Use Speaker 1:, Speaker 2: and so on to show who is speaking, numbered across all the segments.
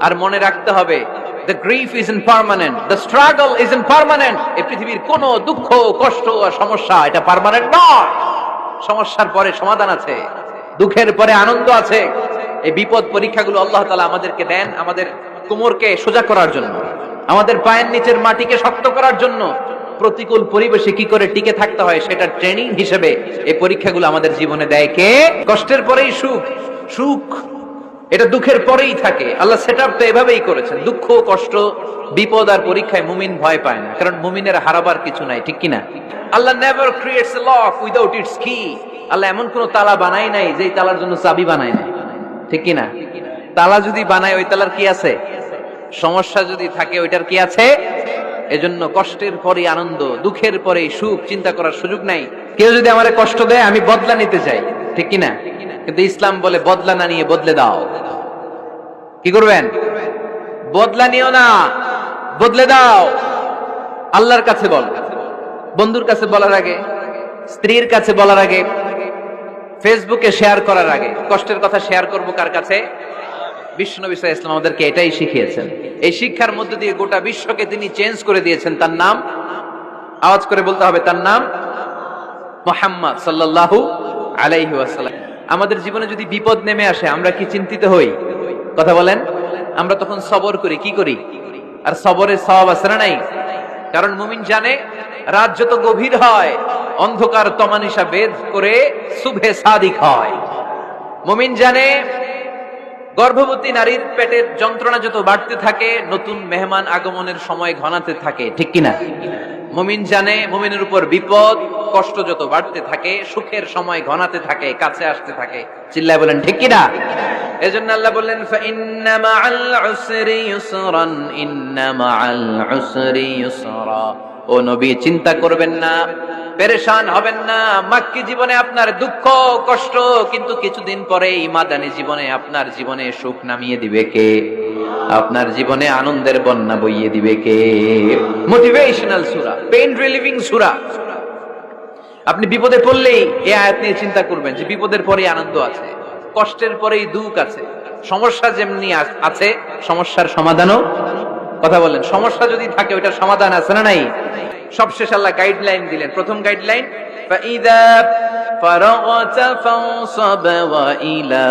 Speaker 1: আর মনে রাখতে হবে, the grief isn't permanent, the struggle isn't permanent. এই পৃথিবীর কোন দুঃখ, কষ্ট আর সমস্যা এটা পার্মানেন্ট নয়। সমস্যার পরে সমাধান আছে, দুঃখের পরে আনন্দ আছে। এই বিপদ পরীক্ষাগুলো আল্লাহ তাআলা আমাদেরকে দেন আমাদের কোমরকে সোজা করার জন্য, আমাদের পায়ের নিচের মাটিকে শক্ত করার জন্য। প্রতিকূল পরিবেশে কি করে টিকে থাকতে হয় সেটা ট্রেনিং হিসেবে এই পরীক্ষাগুলো আমাদের জীবনে দেয় কে? কষ্টের পরেই সুখ, সুখ এটা দুঃখের পরেই থাকে। আল্লাহ সেটআপটা এভাবেই করেছেন। দুঃখ, কষ্ট, বিপদ আর পরীক্ষায় মুমিন ভয় পায় না, কারণ মুমিনের হারাবার কিছু নাই, ঠিক কি না? Allah never creates a lock without its key. Allah এমন কোন তালা বানায় নাই যেই তালার জন্য চাবি বানায় নাই, ঠিক কি না? তালা যদি বানায় ওই তালার কি আছে? সমস্যা যদি থাকে ওইটার কি আছে? এজন্য কষ্টের পরে আনন্দ, দুঃখের পরে সুখ চিন্তা করার সুযোগ নাই। কেউ যদি আমারে কষ্ট দেয় আমি বদলা নিতে চাই, ঠিক কি না? কিন্তু ইসলাম বলে বদলা না নিয়ে বদলে দাও। কি করবেন? বদলা নিও না, বদলে দাও। আল্লাহর কাছে বল, বন্ধুর কাছে বলার আগে, স্ত্রীর কাছে বলার আগে, ফেসবুকে শেয়ার করার আগে কষ্টের কথা শেয়ার করব কার কাছে? বিশ্বনবী সাল্লাল্লাহু আলাইহি ওয়াসাল্লাম আমাদেরকে এটাই শিখিয়েছেন। এই শিক্ষার মধ্য দিয়ে গোটা বিশ্বকে তিনি চেঞ্জ করে দিয়েছেন। তার নাম আওয়াজ করে বলতে হবে, তার নাম মুহাম্মদ সাল্লাল্লাহু আলাইহি ওয়াসাল্লাম। আমাদের জীবনে যদি বিপদ নেমে আসে আমরা কি চিন্তিত হই? কথা বলেন। আমরা তখন সবর করি, কি করি? আর সবরের সওয়াব আছে না নাই? কারণ মুমিন জানে রাত যত গভীর হয় অন্ধকার তমানিসা ভেদ করে সুবহে সাদিক হয়। মুমিন জানে গর্ভবতী নারীর পেটের যন্ত্রণা যত বাড়তে থাকে নতুন মেহমান আগমনের সময় ঘনাতে থাকে, ঠিক কিনা? মুমিন জানে মুমিনের উপর বিপদ কষ্ট যত বাড়তে থাকে সুখের সময় ঘনাতে থাকে, কাছে আসতে থাকে। চিল্লায় বলেন ঠিক কিনা? এজন্য আল্লাহ বললেন ফাইন্না মাআল উসরি ইউসরান, ইন্না মাআল উসরি ইউসরা। ও নবী, চিন্তা করবেন না, পেরেশান হবেন না। মাক্কি জীবনে আপনার দুঃখ কষ্ট, কিন্তু কিছুদিন পরে মাদানী জীবনে আপনার জীবনে সুখ নামিয়ে দিবে কে? আপনার জীবনে আনন্দের বন্যা বইয়ে দিবে কে? মোটিভেশনাল সূরা, পেইন রিলিভিং সূরা। আপনি বিপদে পড়লেই এই আয়াত নিয়ে চিন্তা করবেন যে বিপদের পরেই আনন্দ আছে, কষ্টের পরেই দুঃখ আছে। সমস্যা যেমনি আছে সমস্যার সমাধানও। কথা বলেন, সমস্যা যদি থাকে ওইটার সমাধান আছে না নাই? সবশেষ আল্লাহ গাইডলাইন দিলেন। প্রথম গাইডলাইন ফাইদা ফারাগতা ফানসাব ওয়া ইলা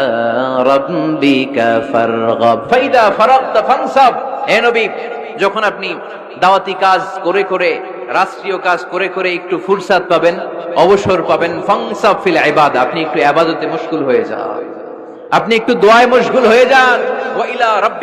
Speaker 1: রাব্বিকা ফারগাব। ফাইদা ফারাগতা ফানসাব। হে নবী, যখন আপনি দাওয়াতি কাজ করে করে, রাষ্ট্রীয় কাজ করে করে একটু ফুরসাত পাবেন, অবসর পাবেন, ফানসাব ফিল ইবাদা, আপনি একটু ইবাদতে মশগুল হয়ে যান, আপনি একটু দোয়ায় মশগুল হয়ে যান। ওয়া ইলা রাব্বিকা